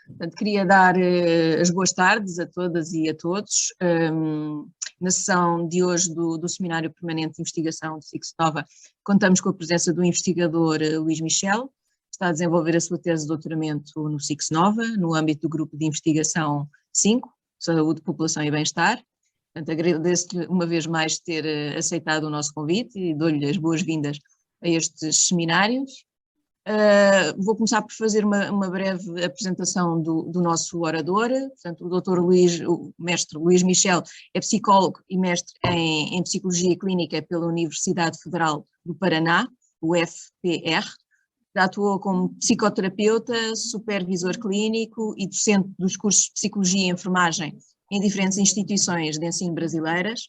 Portanto, queria dar as boas tardes a todas e a todos. Na sessão de hoje do Seminário Permanente de Investigação do SICS Nova, contamos com a presença do investigador Luís Michel, que está a desenvolver a sua tese de doutoramento no SICS Nova, no âmbito do Grupo de Investigação 5, Saúde, População e Bem-Estar. Portanto, agradeço-lhe uma vez mais ter aceitado o nosso convite e dou-lhe as boas-vindas a estes seminários. Vou começar por fazer uma breve apresentação do nosso orador. Portanto, o Dr. Luís, o mestre Luís Michel, é psicólogo e mestre em Psicologia Clínica pela Universidade Federal do Paraná, UFPR. Já atuou como psicoterapeuta, supervisor clínico e docente dos cursos de Psicologia e Enfermagem em diferentes instituições de ensino brasileiras.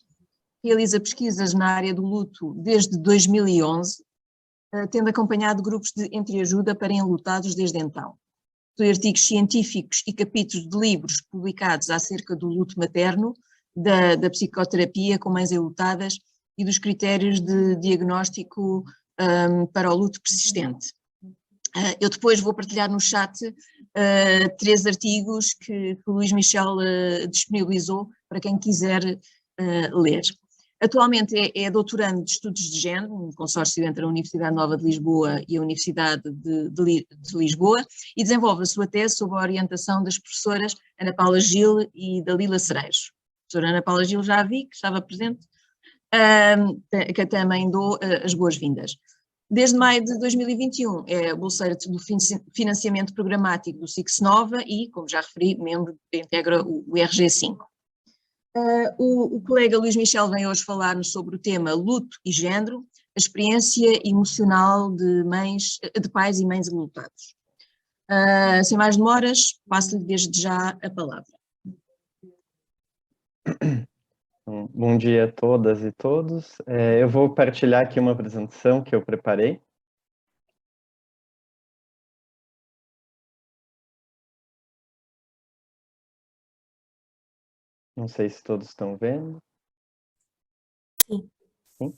Realiza pesquisas na área do luto desde 2011, tendo acompanhado grupos de entreajuda para enlutados desde então. Possui artigos científicos e capítulos de livros publicados acerca do luto materno, da psicoterapia com mães enlutadas e dos critérios de diagnóstico para o luto persistente. Eu depois vou partilhar no chat 3 artigos que o Luís Michel disponibilizou para quem quiser ler. Atualmente é doutorando de Estudos de Género, um consórcio entre a Universidade Nova de Lisboa e a Universidade de Lisboa, e desenvolve a sua tese sob a orientação das professoras Ana Paula Gil e Dalila Cerejo. A professora Ana Paula Gil já a vi, que estava presente, que também dou as boas-vindas. Desde maio de 2021 é bolseira do financiamento programático do SICS Nova e, como já referi, membro integra o RG5. O colega Luís Michel vem hoje falar-nos sobre o tema luto e género, a experiência emocional de pais e mães enlutados. Sem mais demoras, passo-lhe desde já a palavra. Bom dia a todas e todos. Eu vou partilhar aqui uma apresentação que eu preparei. Não sei se todos estão vendo. Sim. Sim?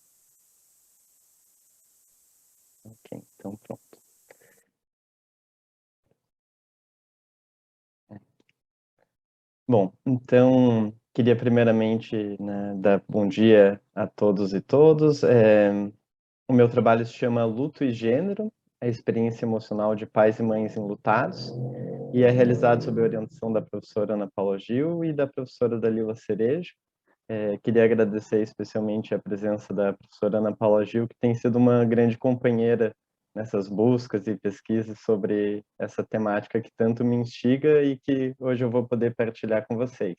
Ok, então pronto. Bom, então queria primeiramente, né, dar bom dia a todos e todas. O meu trabalho se chama Luto e Gênero, a experiência emocional de pais e mães enlutados, e é realizado sob a orientação da professora Ana Paula Gil e da professora Dalila Cerejo. Queria agradecer especialmente a presença da professora Ana Paula Gil, que tem sido uma grande companheira nessas buscas e pesquisas sobre essa temática que tanto me instiga e que hoje eu vou poder partilhar com vocês.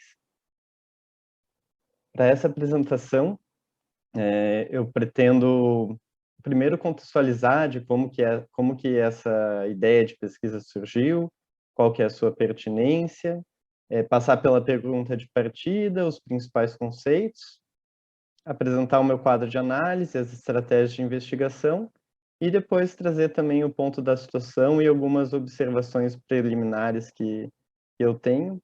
Para essa apresentação, eu pretendo primeiro contextualizar de como que essa ideia de pesquisa surgiu, qual que é a sua pertinência, passar pela pergunta de partida, os principais conceitos, apresentar o meu quadro de análise, as estratégias de investigação, e depois trazer também o ponto da situação e algumas observações preliminares que eu tenho.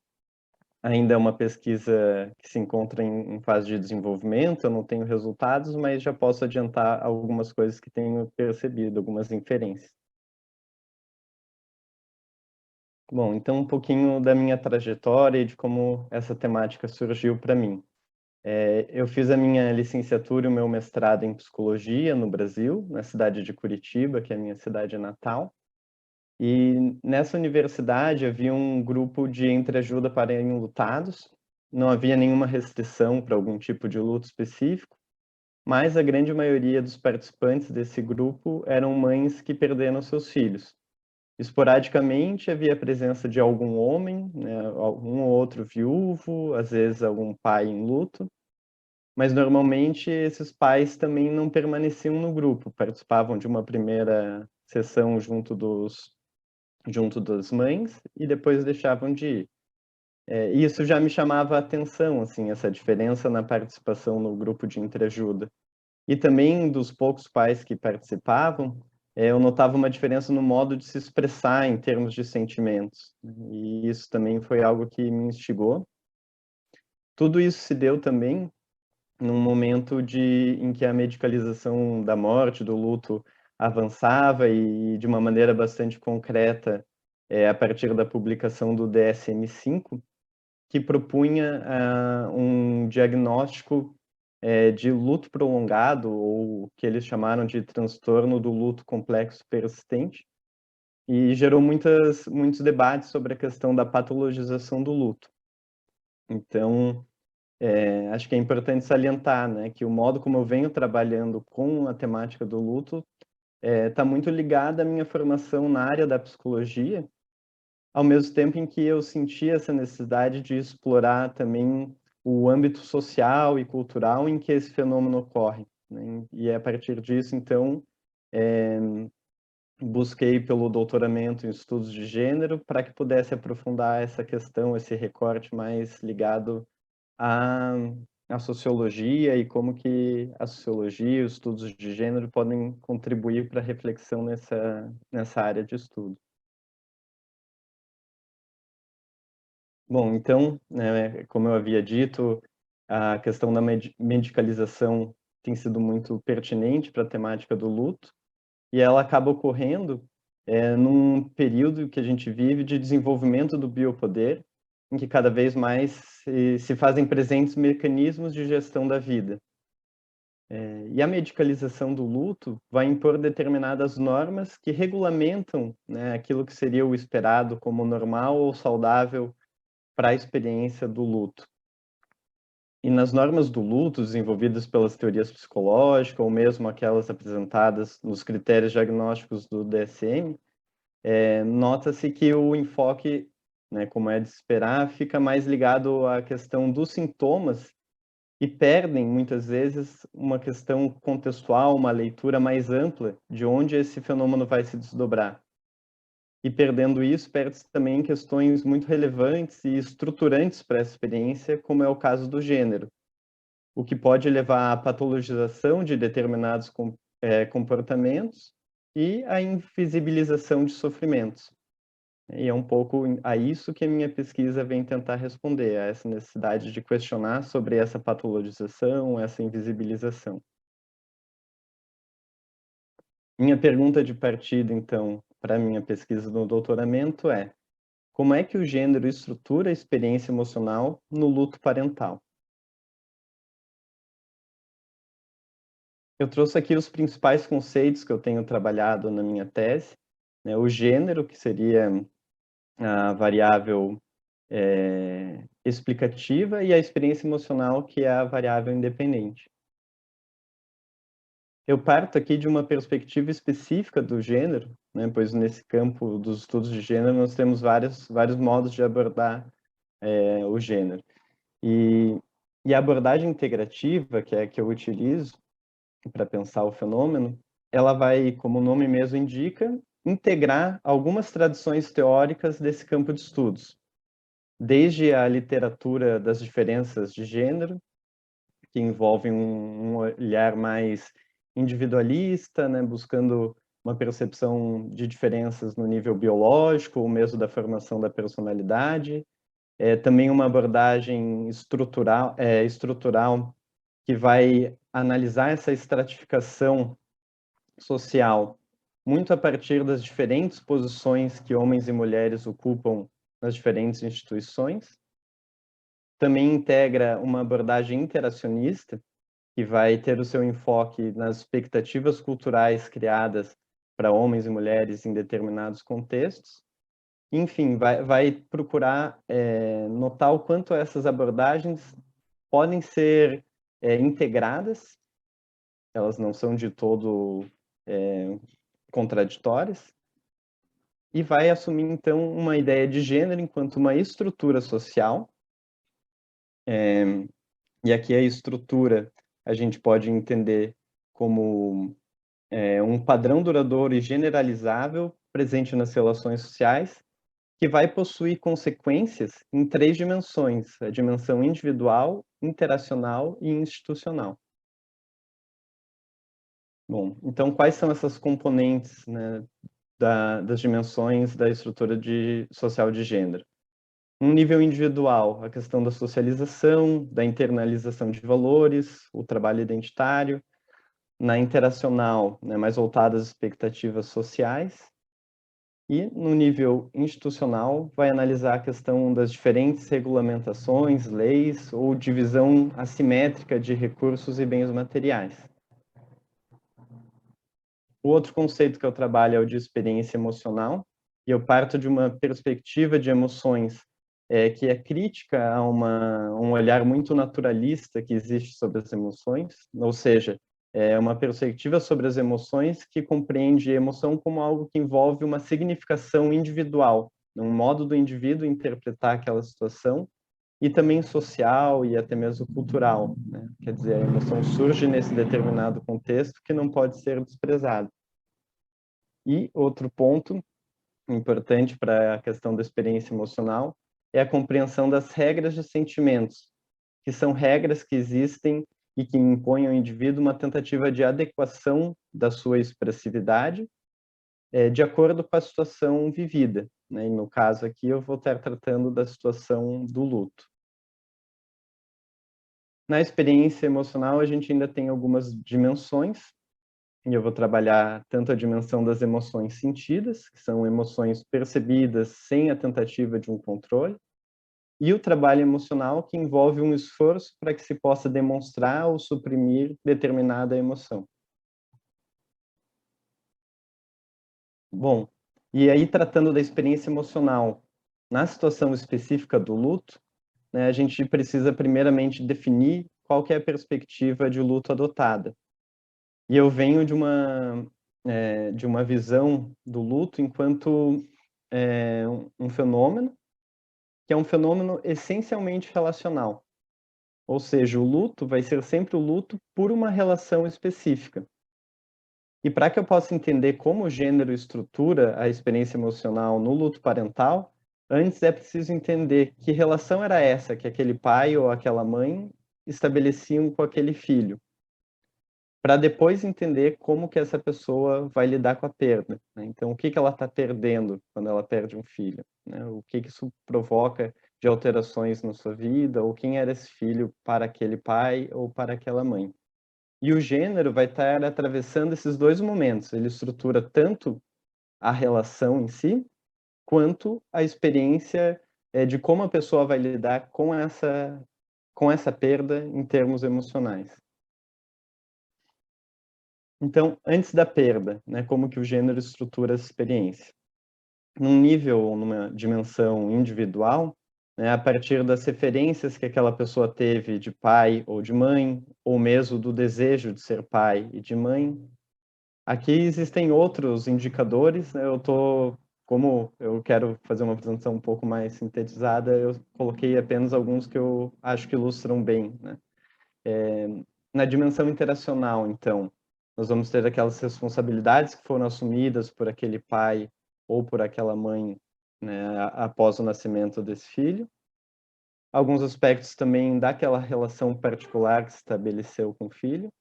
Ainda é uma pesquisa que se encontra em fase de desenvolvimento, eu não tenho resultados, mas já posso adiantar algumas coisas que tenho percebido, algumas inferências. Bom, então um pouquinho da minha trajetória e de como essa temática surgiu para mim. Eu fiz a minha licenciatura e o meu mestrado em psicologia no Brasil, na cidade de Curitiba, que é a minha cidade natal. E nessa universidade havia um grupo de entreajuda para enlutados. Não havia nenhuma restrição para algum tipo de luto específico, mas a grande maioria dos participantes desse grupo eram mães que perderam seus filhos. Esporadicamente havia a presença de algum homem, né, um ou outro viúvo, às vezes algum pai em luto, mas normalmente esses pais também não permaneciam no grupo, participavam de uma primeira sessão junto das mães e depois deixavam de ir. E isso já me chamava a atenção, assim, essa diferença na participação no grupo de entreajuda. E também dos poucos pais que participavam, eu notava uma diferença no modo de se expressar em termos de sentimentos. E isso também foi algo que me instigou. Tudo isso se deu também num momento em que a medicalização da morte, do luto, avançava e de uma maneira bastante concreta a partir da publicação do DSM-5, que propunha um diagnóstico de luto prolongado, ou que eles chamaram de transtorno do luto complexo persistente, e gerou muitos debates sobre a questão da patologização do luto. Então, acho que é importante salientar, né, que o modo como eu venho trabalhando com a temática do luto está muito ligado à minha formação na área da psicologia, ao mesmo tempo em que eu senti essa necessidade de explorar também o âmbito social e cultural em que esse fenômeno ocorre, né? E a partir disso, então, busquei pelo doutoramento em estudos de gênero para que pudesse aprofundar essa questão, esse recorte mais ligado à, à sociologia e como que a sociologia e os estudos de gênero podem contribuir para a reflexão nessa área de estudo. Bom, então, né, como eu havia dito, a questão da medicalização tem sido muito pertinente para a temática do luto, e ela acaba ocorrendo num período que a gente vive de desenvolvimento do biopoder, em que cada vez mais se fazem presentes mecanismos de gestão da vida. E a medicalização do luto vai impor determinadas normas que regulamentam, né, aquilo que seria o esperado como normal ou saudável para a experiência do luto. E nas normas do luto, desenvolvidas pelas teorias psicológicas, ou mesmo aquelas apresentadas nos critérios diagnósticos do DSM, nota-se que o enfoque, né, como é de esperar, fica mais ligado à questão dos sintomas e perdem, muitas vezes, uma questão contextual, uma leitura mais ampla de onde esse fenômeno vai se desdobrar. E perdendo isso, perde-se também questões muito relevantes e estruturantes para essa experiência, como é o caso do gênero, o que pode levar à patologização de determinados comportamentos e à invisibilização de sofrimentos. E é um pouco a isso que a minha pesquisa vem tentar responder, a essa necessidade de questionar sobre essa patologização, essa invisibilização. Minha pergunta de partida, então, para a minha pesquisa no doutoramento é: como é que o gênero estrutura a experiência emocional no luto parental? Eu trouxe aqui os principais conceitos que eu tenho trabalhado na minha tese, né? O gênero, que seria a variável explicativa, e a experiência emocional, que é a variável independente. Eu parto aqui de uma perspectiva específica do gênero, né? Pois nesse campo dos estudos de gênero nós temos vários modos de abordar o gênero. E a abordagem integrativa, que é a que eu utilizo para pensar o fenômeno, ela vai, como o nome mesmo indica, integrar algumas tradições teóricas desse campo de estudos, desde a literatura das diferenças de gênero, que envolve um olhar mais individualista, né, buscando uma percepção de diferenças no nível biológico, ou mesmo da formação da personalidade. Também uma abordagem estrutural que vai analisar essa estratificação social muito a partir das diferentes posições que homens e mulheres ocupam nas diferentes instituições. Também integra uma abordagem interacionista, que vai ter o seu enfoque nas expectativas culturais criadas para homens e mulheres em determinados contextos. Enfim, vai procurar notar o quanto essas abordagens podem ser integradas, elas não são de todo contraditórias, e vai assumir, então, uma ideia de gênero enquanto uma estrutura social. E aqui a estrutura a gente pode entender como um padrão duradouro e generalizável presente nas relações sociais, que vai possuir consequências em 3 dimensões: a dimensão individual, interacional e institucional. Bom, então quais são essas componentes, né, das dimensões da estrutura social de gênero? Um nível individual, a questão da socialização, da internalização de valores, o trabalho identitário. Na interacional, né, mais voltada às expectativas sociais. E, no nível institucional, vai analisar a questão das diferentes regulamentações, leis ou divisão assimétrica de recursos e bens materiais. O outro conceito que eu trabalho é o de experiência emocional, e eu parto de uma perspectiva de emoções que é crítica a um olhar muito naturalista que existe sobre as emoções, ou seja, é uma perspectiva sobre as emoções que compreende a emoção como algo que envolve uma significação individual, um modo do indivíduo interpretar aquela situação, e também social e até mesmo cultural, né? Quer dizer, a emoção surge nesse determinado contexto que não pode ser desprezado. E outro ponto importante para a questão da experiência emocional é a compreensão das regras de sentimentos, que são regras que existem e que impõem ao indivíduo uma tentativa de adequação da sua expressividade de acordo com a situação vivida, né? E no caso aqui eu vou estar tratando da situação do luto. Na experiência emocional, a gente ainda tem algumas dimensões, e eu vou trabalhar tanto a dimensão das emoções sentidas, que são emoções percebidas sem a tentativa de um controle, e o trabalho emocional, que envolve um esforço para que se possa demonstrar ou suprimir determinada emoção. Bom, e aí tratando da experiência emocional, na situação específica do luto, né, a gente precisa primeiramente definir qual que é a perspectiva de luto adotada. E eu venho de uma visão do luto enquanto um fenômeno, que é um fenômeno essencialmente relacional. Ou seja, o luto vai ser sempre o luto por uma relação específica. E para que eu possa entender como o gênero estrutura a experiência emocional no luto parental, antes é preciso entender que relação era essa que aquele pai ou aquela mãe estabeleciam com aquele filho, para depois entender como que essa pessoa vai lidar com a perda, né. Então, o que que ela está perdendo quando ela perde um filho, né, o que que isso provoca de alterações na sua vida, ou quem era esse filho para aquele pai ou para aquela mãe. E o gênero vai estar atravessando esses 2 momentos, ele estrutura tanto a relação em si, quanto a experiência, de como a pessoa vai lidar com essa perda em termos emocionais. Então, antes da perda, né, como que o gênero estrutura essa experiência? Num nível, numa dimensão individual, né, a partir das referências que aquela pessoa teve de pai ou de mãe, ou mesmo do desejo de ser pai e de mãe. Aqui existem outros indicadores, né, como eu quero fazer uma apresentação um pouco mais sintetizada, eu coloquei apenas alguns que eu acho que ilustram bem, né. Na dimensão interacional, então, nós vamos ter aquelas responsabilidades que foram assumidas por aquele pai ou por aquela mãe, né, após o nascimento desse filho. Alguns aspectos também daquela relação particular que se estabeleceu com o filho.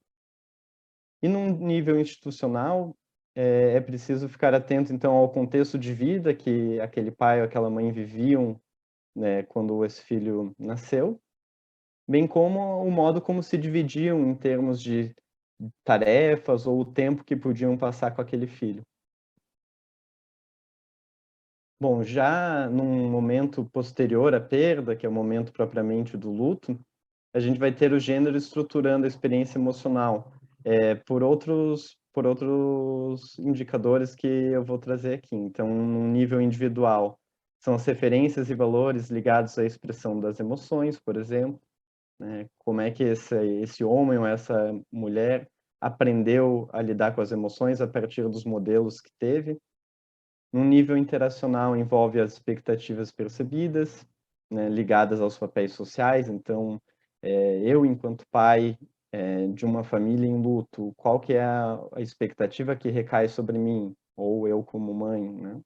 E num nível institucional, é preciso ficar atento, então, ao contexto de vida que aquele pai ou aquela mãe viviam, né, quando esse filho nasceu, bem como o modo como se dividiam em termos de tarefas ou o tempo que podiam passar com aquele filho. Bom, já num momento posterior à perda, que é o momento propriamente do luto, a gente vai ter o gênero estruturando a experiência emocional, por outros indicadores que eu vou trazer aqui. Então, num nível individual, são as referências e valores ligados à expressão das emoções, por exemplo, né, como é que esse homem ou essa mulher aprendeu a lidar com as emoções a partir dos modelos que teve. Num nível interacional, envolve as expectativas percebidas, né, ligadas aos papéis sociais. Então, eu enquanto pai, de uma família em luto, qual que é a expectativa que recai sobre mim, ou eu como mãe, né.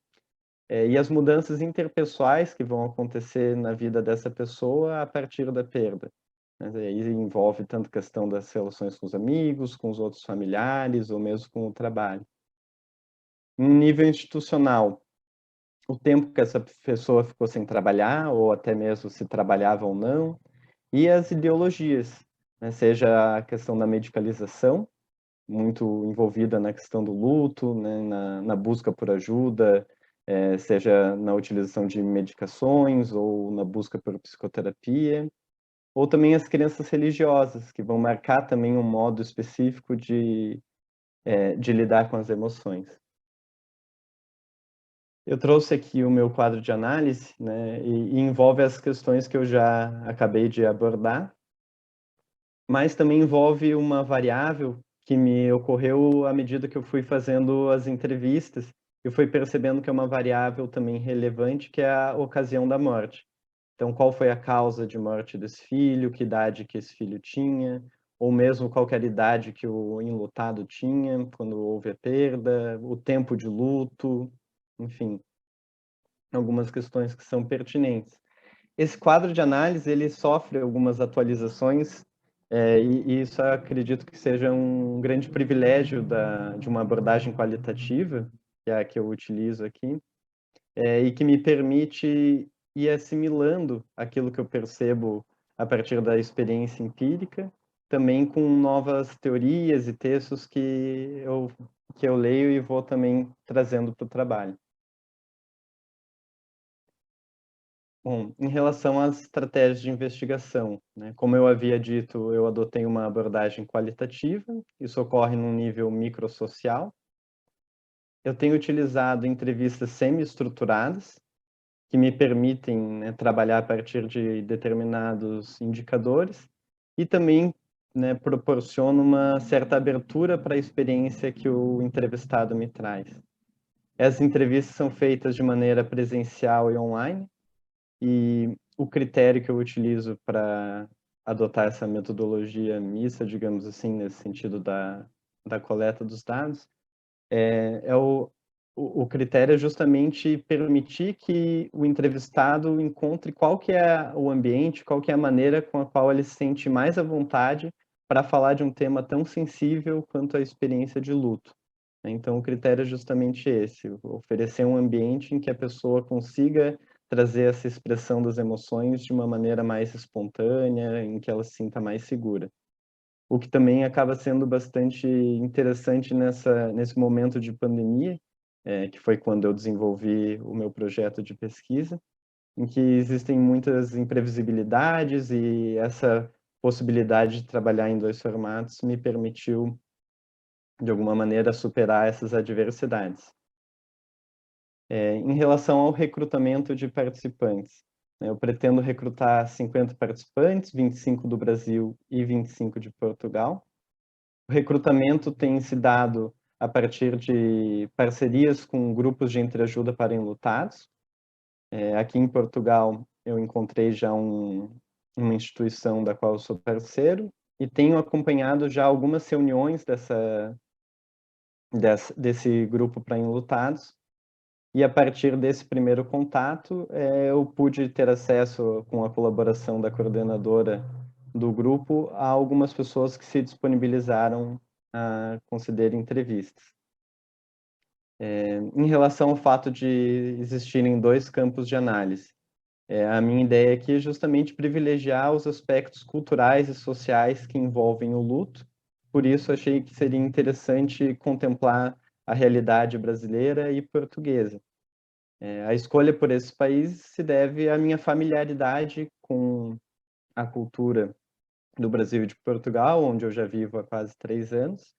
E as mudanças interpessoais que vão acontecer na vida dessa pessoa a partir da perda. Mas aí envolve tanto questão das relações com os amigos, com os outros familiares ou mesmo com o trabalho. Em nível institucional, o tempo que essa pessoa ficou sem trabalhar ou até mesmo se trabalhava ou não, e as ideologias, né, seja a questão da medicalização, muito envolvida na questão do luto, né, na busca por ajuda, seja na utilização de medicações ou na busca por psicoterapia, ou também as crenças religiosas, que vão marcar também um modo específico de lidar com as emoções. Eu trouxe aqui o meu quadro de análise, né, e envolve as questões que eu já acabei de abordar, mas também envolve uma variável que me ocorreu à medida que eu fui fazendo as entrevistas, eu fui percebendo que é uma variável também relevante, que é a ocasião da morte. Então, qual foi a causa de morte desse filho, que idade que esse filho tinha, ou mesmo qual que era a idade que o enlutado tinha quando houve a perda, o tempo de luto, enfim, algumas questões que são pertinentes. Esse quadro de análise, ele sofre algumas atualizações, e isso eu acredito que seja um grande privilégio de uma abordagem qualitativa, que é a que eu utilizo aqui, e que me permite ir assimilando aquilo que eu percebo a partir da experiência empírica, também com novas teorias e textos que eu leio e vou também trazendo para o trabalho. Bom, em relação às estratégias de investigação, né, como eu havia dito, eu adotei uma abordagem qualitativa, isso ocorre num nível microsocial. Eu tenho utilizado entrevistas semi-estruturadas, que me permitem, né, trabalhar a partir de determinados indicadores e também, né, proporciona uma certa abertura para a experiência que o entrevistado me traz. As entrevistas são feitas de maneira presencial e online, e o critério que eu utilizo para adotar essa metodologia mista, digamos assim, nesse sentido da coleta dos dados, o critério é justamente permitir que o entrevistado encontre qual que é o ambiente, qual que é a maneira com a qual ele se sente mais à vontade para falar de um tema tão sensível quanto a experiência de luto. Então, o critério é justamente esse, oferecer um ambiente em que a pessoa consiga trazer essa expressão das emoções de uma maneira mais espontânea, em que ela se sinta mais segura. O que também acaba sendo bastante interessante nesse momento de pandemia, que foi quando eu desenvolvi o meu projeto de pesquisa, em que existem muitas imprevisibilidades e essa possibilidade de trabalhar em 2 formatos me permitiu, de alguma maneira, superar essas adversidades. Em relação ao recrutamento de participantes, né, eu pretendo recrutar 50 participantes, 25 do Brasil e 25 de Portugal. O recrutamento tem se dado a partir de parcerias com grupos de entreajuda para enlutados. Aqui em Portugal, eu encontrei já uma instituição da qual eu sou parceiro e tenho acompanhado já algumas reuniões desse grupo para enlutados. E a partir desse primeiro contato, eu pude ter acesso, com a colaboração da coordenadora do grupo, a algumas pessoas que se disponibilizaram a conceder entrevistas. Em relação ao fato de existirem 2 campos de análise, a minha ideia aqui é justamente privilegiar os aspectos culturais e sociais que envolvem o luto, por isso achei que seria interessante contemplar a realidade brasileira e portuguesa. A escolha por esses países se deve à minha familiaridade com a cultura do Brasil e de Portugal, onde eu já vivo há quase 3 anos,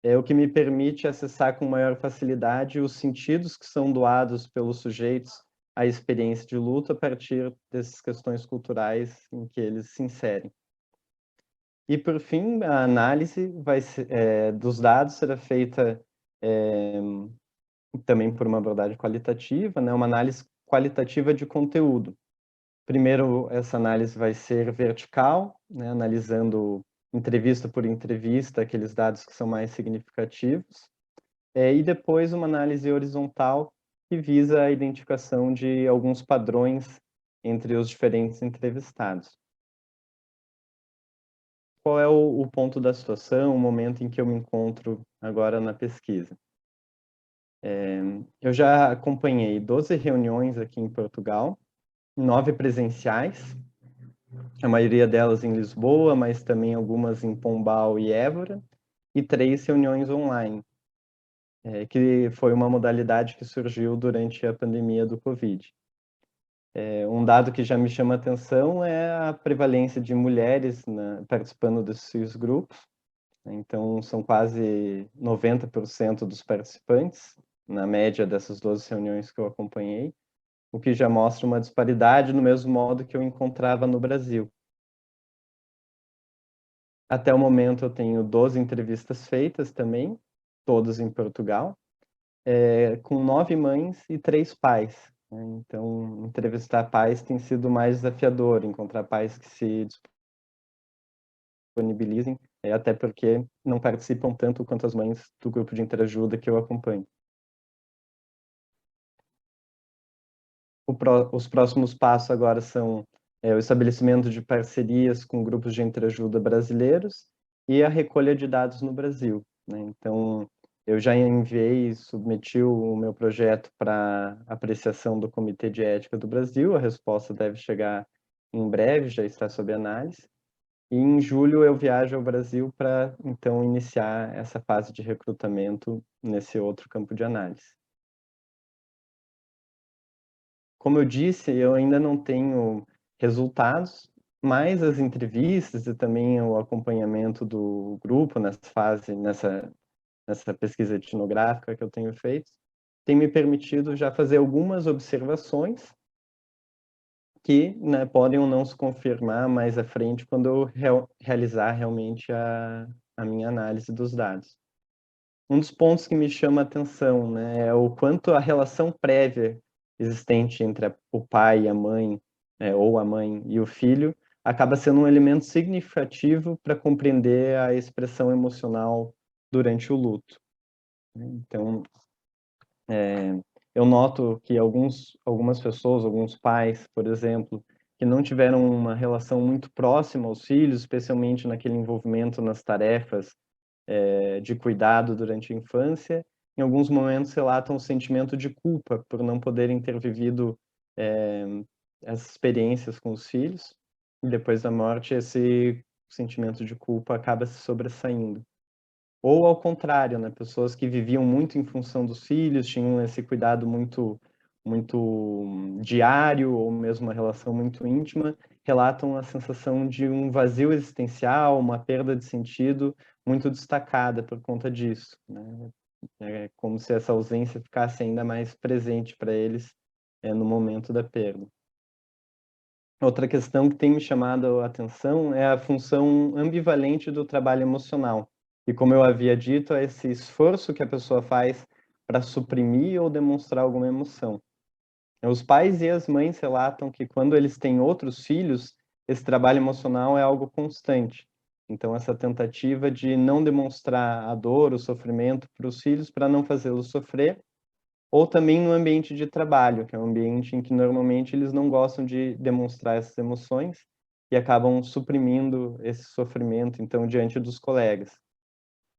é o que me permite acessar com maior facilidade os sentidos que são doados pelos sujeitos à experiência de luto a partir dessas questões culturais em que eles se inserem. E, por fim, a análise dos dados será feita também por uma abordagem qualitativa, né, uma análise qualitativa de conteúdo. Primeiro, essa análise vai ser vertical, né, analisando entrevista por entrevista, aqueles dados que são mais significativos, e depois uma análise horizontal que visa a identificação de alguns padrões entre os diferentes entrevistados. Qual é o ponto da situação, o momento em que eu me encontro agora na pesquisa? Eu já acompanhei 12 reuniões aqui em Portugal, 9 presenciais, a maioria delas em Lisboa, mas também algumas em Pombal e Évora, e 3 reuniões online. que foi uma modalidade que surgiu durante a pandemia do Covid. Um dado que já me chama a atenção é a prevalência de mulheres participando desses grupos. Então, são quase 90% dos participantes, na média dessas 12 reuniões que eu acompanhei, o que já mostra uma disparidade no mesmo modo que eu encontrava no Brasil. Até o momento eu tenho 12 entrevistas feitas também, todas em Portugal, com 9 mães e 3 pais. Então, entrevistar pais tem sido mais desafiador, encontrar pais que se disponibilizem, até porque não participam tanto quanto as mães do grupo de interajuda que eu acompanho. Os próximos passos agora são o estabelecimento de parcerias com grupos de interajuda brasileiros e a recolha de dados no Brasil. Então, eu já enviei, submeti o meu projeto para apreciação do Comitê de Ética do Brasil, a resposta deve chegar em breve, já está sob análise. E em julho eu viajo ao Brasil para, então, iniciar essa fase de recrutamento nesse outro campo de análise. Como eu disse, eu ainda não tenho resultados, mas as entrevistas e também o acompanhamento do grupo nessa pesquisa etnográfica que eu tenho feito, tem me permitido já fazer algumas observações que, né, podem ou não se confirmar mais à frente quando eu realizar realmente a minha análise dos dados. Um dos pontos que me chama a atenção, né, é o quanto a relação prévia existente entre o pai e a mãe, ou a mãe e o filho, acaba sendo um elemento significativo para compreender a expressão emocional durante o luto. Então, eu noto que algumas pessoas, alguns pais, por exemplo, que não tiveram uma relação muito próxima aos filhos, especialmente naquele envolvimento nas tarefas de cuidado durante a infância, em alguns momentos relatam um sentimento de culpa por não poderem ter vivido essas experiências com os filhos, e depois da morte esse sentimento de culpa acaba se sobressaindo. Ou ao contrário, né, pessoas que viviam muito em função dos filhos, tinham esse cuidado muito diário, ou mesmo uma relação muito íntima, relatam a sensação de um vazio existencial, uma perda de sentido muito destacada por conta disso, né? É como se essa ausência ficasse ainda mais presente para eles, no momento da perda. Outra questão que tem me chamado a atenção é a função ambivalente do trabalho emocional. E como eu havia dito, é esse esforço que a pessoa faz para suprimir ou demonstrar alguma emoção. Os pais e as mães relatam que quando eles têm outros filhos, esse trabalho emocional é algo constante. Então, essa tentativa de não demonstrar a dor, o sofrimento para os filhos, para não fazê-los sofrer, ou também no ambiente de trabalho, que é um ambiente em que normalmente eles não gostam de demonstrar essas emoções e acabam suprimindo esse sofrimento, então, diante dos colegas.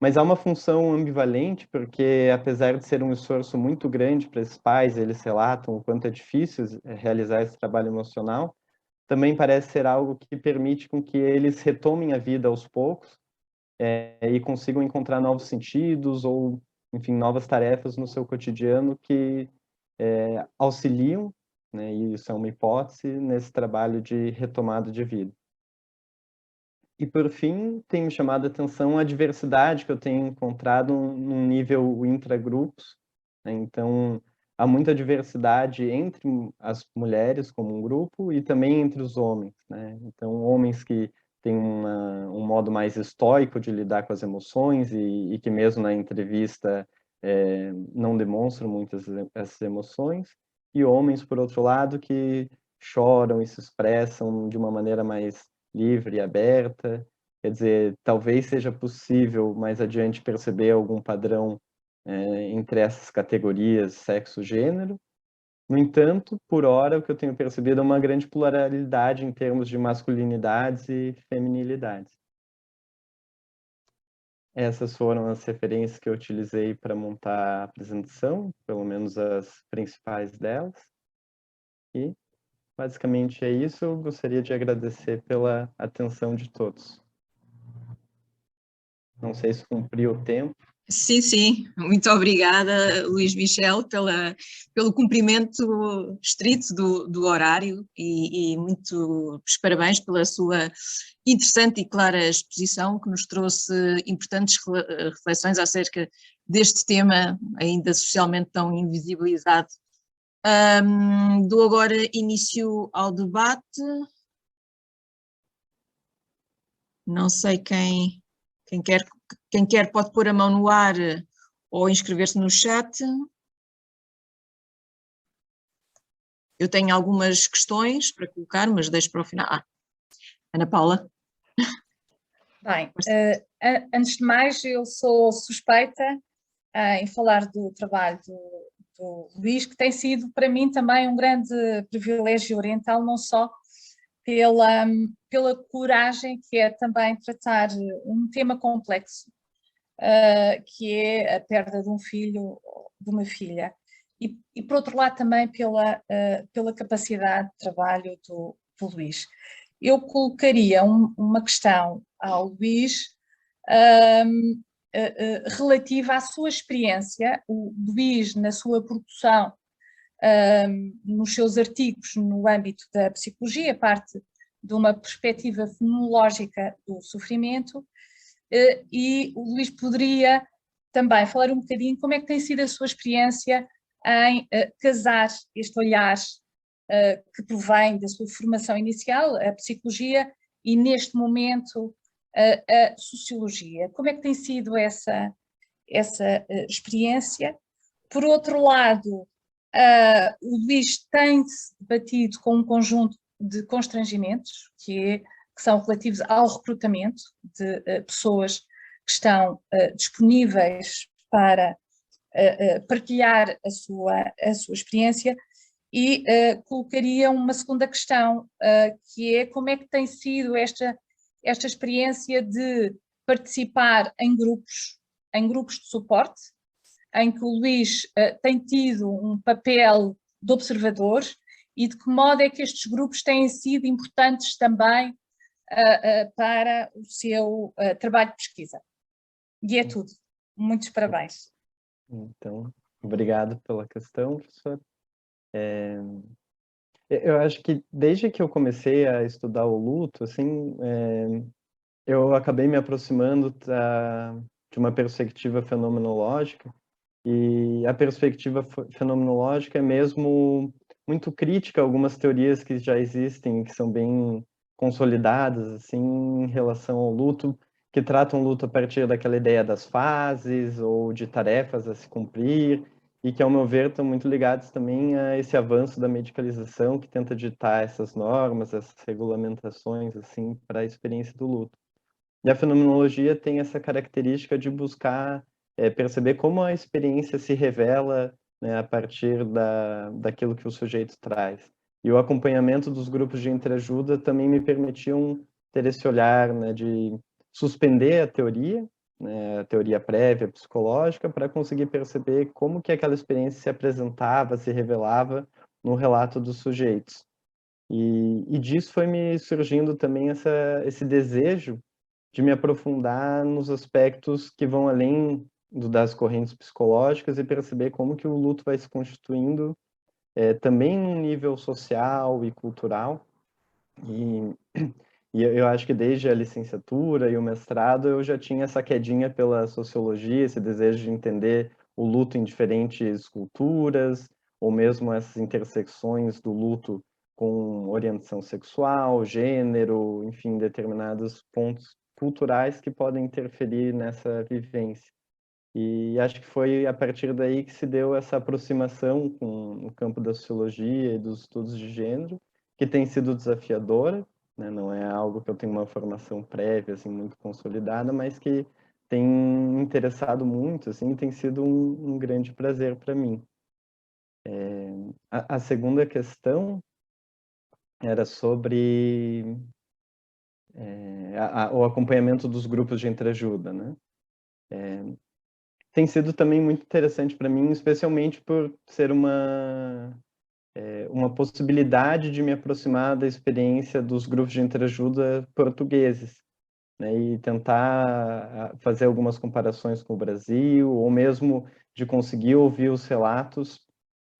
Mas há uma função ambivalente, porque apesar de ser um esforço muito grande para esses pais, eles relatam o quanto é difícil realizar esse trabalho emocional, também parece ser algo que permite com que eles retomem a vida aos poucos, e consigam encontrar novos sentidos ou, enfim, novas tarefas no seu cotidiano que auxiliam, né, e isso é uma hipótese, nesse trabalho de retomada de vida. E por fim, tem me chamado a atenção a diversidade que eu tenho encontrado num nível intragrupos, né, então há muita diversidade entre as mulheres como um grupo e também entre os homens, né, então homens que têm um modo mais estoico de lidar com as emoções e que mesmo na entrevista não demonstram muitas essas emoções, e homens, por outro lado, que choram e se expressam de uma maneira mais livre e aberta. Quer dizer, talvez seja possível mais adiante perceber algum padrão entre essas categorias, sexo, gênero. No entanto, por hora, o que eu tenho percebido é uma grande pluralidade em termos de masculinidades e feminilidades. Essas foram as referências que eu utilizei para montar a apresentação, pelo menos as principais delas. E basicamente é isso. Eu gostaria de agradecer pela atenção de todos. Não sei se cumpriu o tempo. Sim, sim, muito obrigada, Luís Michel, pelo cumprimento estrito do horário e muitos parabéns pela sua interessante e clara exposição que nos trouxe importantes reflexões acerca deste tema ainda socialmente tão invisibilizado. Dou agora início ao debate. Não sei quem quer pode pôr a mão no ar ou inscrever-se no chat. Eu tenho algumas questões para colocar, mas deixo para o final. Ana Paula. Bem, antes de mais, eu sou suspeita em falar do trabalho do Luís, que tem sido para mim também um grande privilégio oriental, não só pela coragem que é também tratar um tema complexo, que é a perda de um filho, de uma filha, e por outro lado também pela capacidade de trabalho do Luís. Eu colocaria uma questão ao Luís relativa à sua experiência. O Luís, na sua produção, nos seus artigos no âmbito da psicologia, parte de uma perspectiva fenomenológica do sofrimento, e o Luís poderia também falar um bocadinho como é que tem sido a sua experiência em casar este olhar que provém da sua formação inicial, a psicologia, e neste momento a sociologia. Como é que tem sido essa experiência? Por outro lado, o Luís tem-se debatido com um conjunto de constrangimentos que são relativos ao recrutamento de pessoas que estão disponíveis para partilhar a sua experiência, e colocaria uma segunda questão, que é como é que tem sido esta experiência de participar em grupos de suporte, em que o Luís tem tido um papel de observador, e de que modo é que estes grupos têm sido importantes também para o seu trabalho de pesquisa. E é tudo. Muitos parabéns. Então, obrigado pela questão, professor. Eu acho que desde que eu comecei a estudar o luto, assim, eu acabei me aproximando de uma perspectiva fenomenológica, e a perspectiva fenomenológica é mesmo muito crítica a algumas teorias que já existem, que são bem consolidadas, assim, em relação ao luto, que tratam o luto a partir daquela ideia das fases ou de tarefas a se cumprir, e que, ao meu ver, estão muito ligados também a esse avanço da medicalização que tenta ditar essas normas, essas regulamentações, assim, para a experiência do luto. E a fenomenologia tem essa característica de buscar perceber como a experiência se revela, né, a partir daquilo que o sujeito traz. E o acompanhamento dos grupos de entreajuda também me permitiam ter esse olhar, né, de suspender a teoria, né, a teoria prévia psicológica, para conseguir perceber como que aquela experiência se apresentava, se revelava no relato dos sujeitos. E disso foi me surgindo também esse desejo de me aprofundar nos aspectos que vão além das correntes psicológicas e perceber como que o luto vai se constituindo também num nível social e cultural. E eu acho que desde a licenciatura e o mestrado eu já tinha essa quedinha pela sociologia, esse desejo de entender o luto em diferentes culturas, ou mesmo essas intersecções do luto com orientação sexual, gênero, enfim, determinados pontos culturais que podem interferir nessa vivência. E acho que foi a partir daí que se deu essa aproximação com o campo da sociologia e dos estudos de gênero, que tem sido desafiadora, né? Não é algo que eu tenho uma formação prévia, assim, muito consolidada, mas que tem interessado muito, assim, tem sido um grande prazer para mim. A segunda questão era sobre o acompanhamento dos grupos de entreajuda, né? Tem sido também muito interessante para mim, especialmente por ser uma possibilidade de me aproximar da experiência dos grupos de entreajuda portugueses, né, e tentar fazer algumas comparações com o Brasil, ou mesmo de conseguir ouvir os relatos,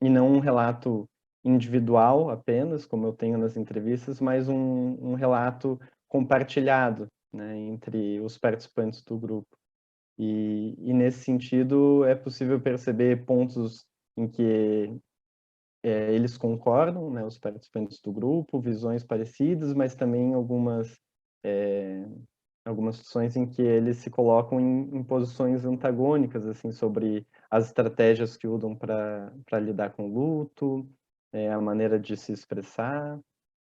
e não um relato individual apenas, como eu tenho nas entrevistas, mas um relato compartilhado, né, entre os participantes do grupo. E nesse sentido é possível perceber pontos em que eles concordam, né, os participantes do grupo, visões parecidas, mas também algumas situações em que eles se colocam em posições antagônicas, assim, sobre as estratégias que usam para lidar com o luto, a maneira de se expressar,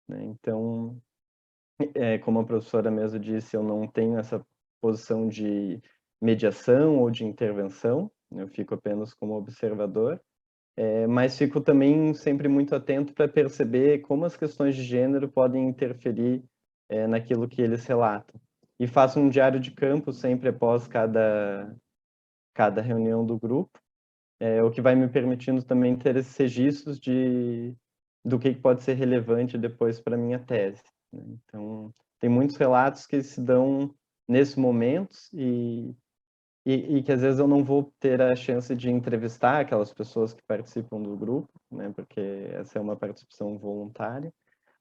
né? Então, como a professora mesmo disse, eu não tenho essa posição de mediação ou de intervenção, eu fico apenas como observador, mas fico também sempre muito atento para perceber como as questões de gênero podem interferir naquilo que eles relatam. E faço um diário de campo sempre após cada reunião do grupo, o que vai me permitindo também ter esses registros do que pode ser relevante depois para a minha tese, né? Então, tem muitos relatos que se dão nesses momentos e que às vezes eu não vou ter a chance de entrevistar aquelas pessoas que participam do grupo, né, porque essa é uma participação voluntária,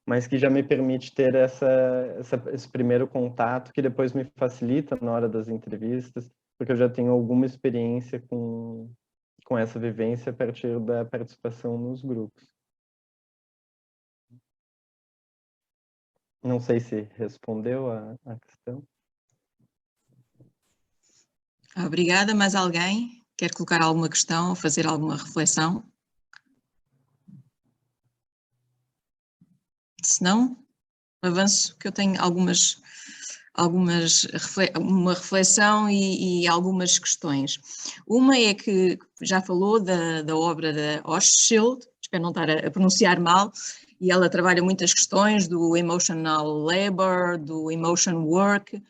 mas que já me permite ter esse primeiro contato, que depois me facilita na hora das entrevistas, porque eu já tenho alguma experiência com essa vivência a partir da participação nos grupos. Não sei se respondeu a questão. Obrigada. Mais alguém quer colocar alguma questão ou fazer alguma reflexão? Se não, avanço, que eu tenho uma reflexão e algumas questões. Uma é que já falou da obra da Hochschild, espero não estar a pronunciar mal, e ela trabalha muitas questões do emotional labor, do emotion work,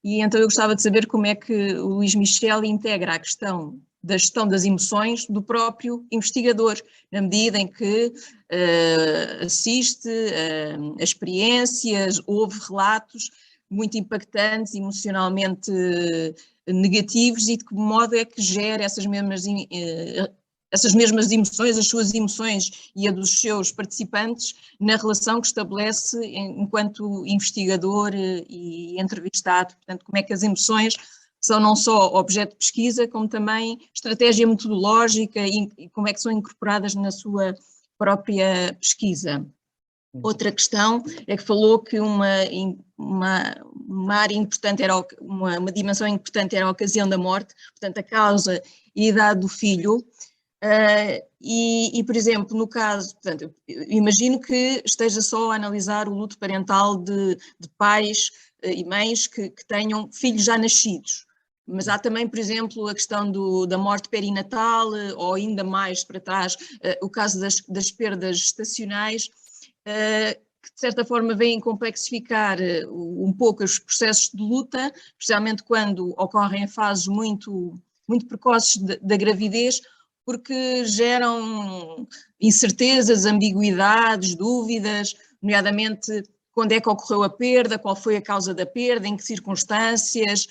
e então eu gostava de saber como é que o Luís Michel integra a questão da gestão das emoções do próprio investigador, na medida em que assiste a experiências, ouve relatos muito impactantes, emocionalmente negativos, e de que modo é que gera essas mesmas emoções, as suas emoções e a dos seus participantes, na relação que estabelece enquanto investigador e entrevistado. Portanto, como é que as emoções são não só objeto de pesquisa, como também estratégia metodológica e como é que são incorporadas na sua própria pesquisa. Outra questão é que falou que uma área importante era uma dimensão importante era a ocasião da morte, portanto a causa e a idade do filho. Por exemplo, no caso, portanto, eu imagino que esteja só a analisar o luto parental de pais e mães que tenham filhos já nascidos, mas há também, por exemplo, a questão da morte perinatal, ou ainda mais para trás, o caso das perdas gestacionais, que de certa forma vêm complexificar um pouco os processos de luta, especialmente quando ocorrem em fases muito, muito precoces da gravidez, porque geram incertezas, ambiguidades, dúvidas, nomeadamente quando é que ocorreu a perda, qual foi a causa da perda, em que circunstâncias,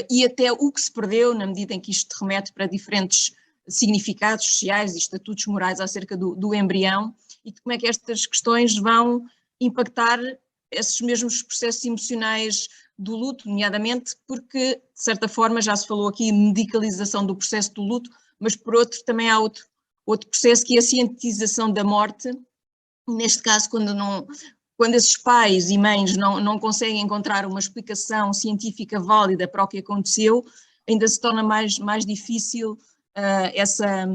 e até o que se perdeu, na medida em que isto remete para diferentes significados sociais e estatutos morais acerca do embrião, e como é que estas questões vão impactar esses mesmos processos emocionais do luto, nomeadamente porque, de certa forma, já se falou aqui, medicalização do processo do luto, mas por outro também há outro processo, que é a cientização da morte. Neste caso, quando esses pais e mães não conseguem encontrar uma explicação científica válida para o que aconteceu, ainda se torna mais difícil essa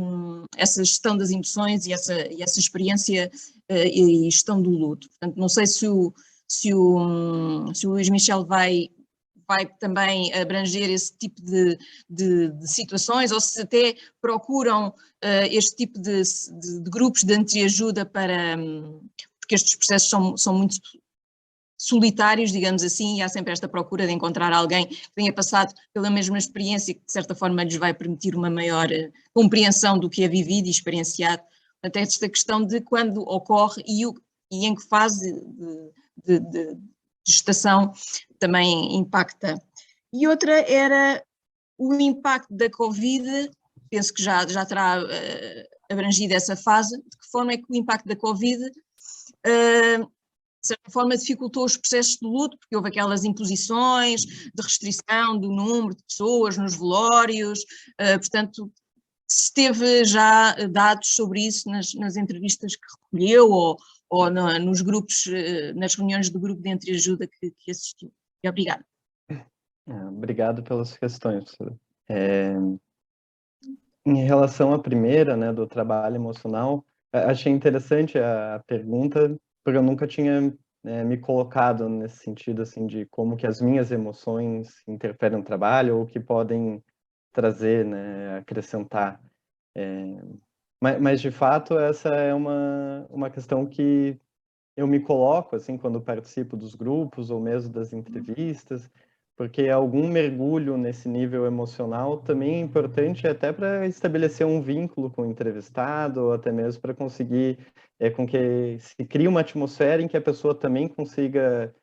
gestão das emoções e essa experiência e gestão do luto. Portanto, não sei se o Luís Michel vai também abranger esse tipo de situações, ou se até procuram este tipo de grupos de entreajuda porque estes processos são muito solitários, digamos assim, e há sempre esta procura de encontrar alguém que tenha passado pela mesma experiência, que de certa forma lhes vai permitir uma maior compreensão do que é vivido e experienciado. Portanto, esta questão de quando ocorre e em que fase gestação também impacta. E outra era o impacto da Covid, penso que já terá abrangido essa fase, de que forma é que o impacto da Covid, de certa forma, dificultou os processos de luto, porque houve aquelas imposições de restrição do número de pessoas nos velórios, portanto, se teve já dados sobre isso nas entrevistas que recolheu ou nos grupos, nas reuniões do grupo de entreajuda que assistiu. E obrigada. Obrigado pelas questões, professora. Em relação à primeira, né, do trabalho emocional, achei interessante a pergunta, porque eu nunca tinha me colocado nesse sentido, assim, de como que as minhas emoções interferem no trabalho ou que podem trazer, né, acrescentar. Mas, de fato, essa é uma questão que eu me coloco, assim, quando participo dos grupos ou mesmo das entrevistas, porque algum mergulho nesse nível emocional também é importante até para estabelecer um vínculo com o entrevistado, ou até mesmo para conseguir com que se crie uma atmosfera em que a pessoa também consiga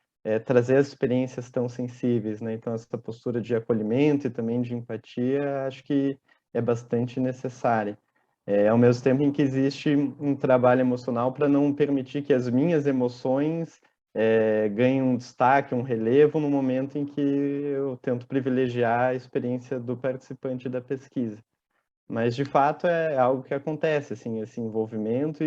trazer as experiências tão sensíveis, né? Então, essa postura de acolhimento e também de empatia, acho que é bastante necessária. Ao mesmo tempo em que existe um trabalho emocional para não permitir que as minhas emoções ganhem um destaque, um relevo no momento em que eu tento privilegiar a experiência do participante da pesquisa. Mas, de fato, é algo que acontece, assim, esse envolvimento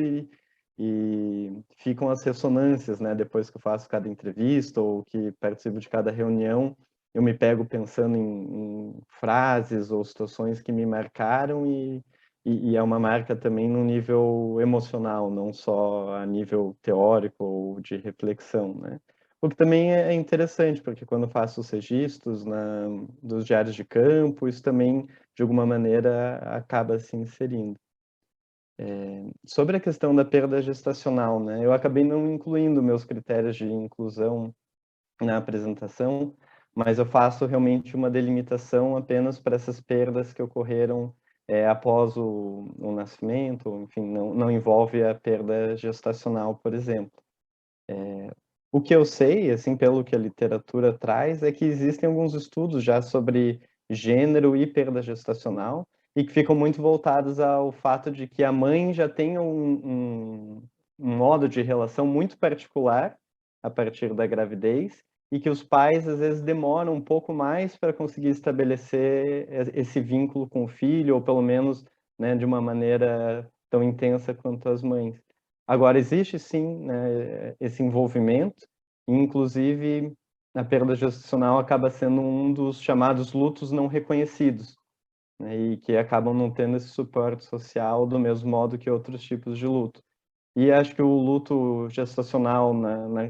e ficam as ressonâncias, né? Depois que eu faço cada entrevista ou que participo de cada reunião, eu me pego pensando em frases ou situações que me marcaram e é uma marca também no nível emocional, não só a nível teórico ou de reflexão, né? O que também é interessante, porque quando faço os registros dos diários de campo, isso também, de alguma maneira, acaba se inserindo. Sobre a questão da perda gestacional, né? Eu acabei não incluindo meus critérios de inclusão na apresentação, mas eu faço realmente uma delimitação apenas para essas perdas que ocorreram após o nascimento, enfim, não envolve a perda gestacional, por exemplo. O que eu sei, assim, pelo que a literatura traz, é que existem alguns estudos já sobre gênero e perda gestacional, e que ficam muito voltados ao fato de que a mãe já tem um modo de relação muito particular a partir da gravidez, e que os pais, às vezes, demoram um pouco mais para conseguir estabelecer esse vínculo com o filho, ou pelo menos, né, de uma maneira tão intensa quanto as mães. Agora, existe sim, né, esse envolvimento, e inclusive a perda gestacional acaba sendo um dos chamados lutos não reconhecidos, né, e que acabam não tendo esse suporte social do mesmo modo que outros tipos de luto. E acho que o luto gestacional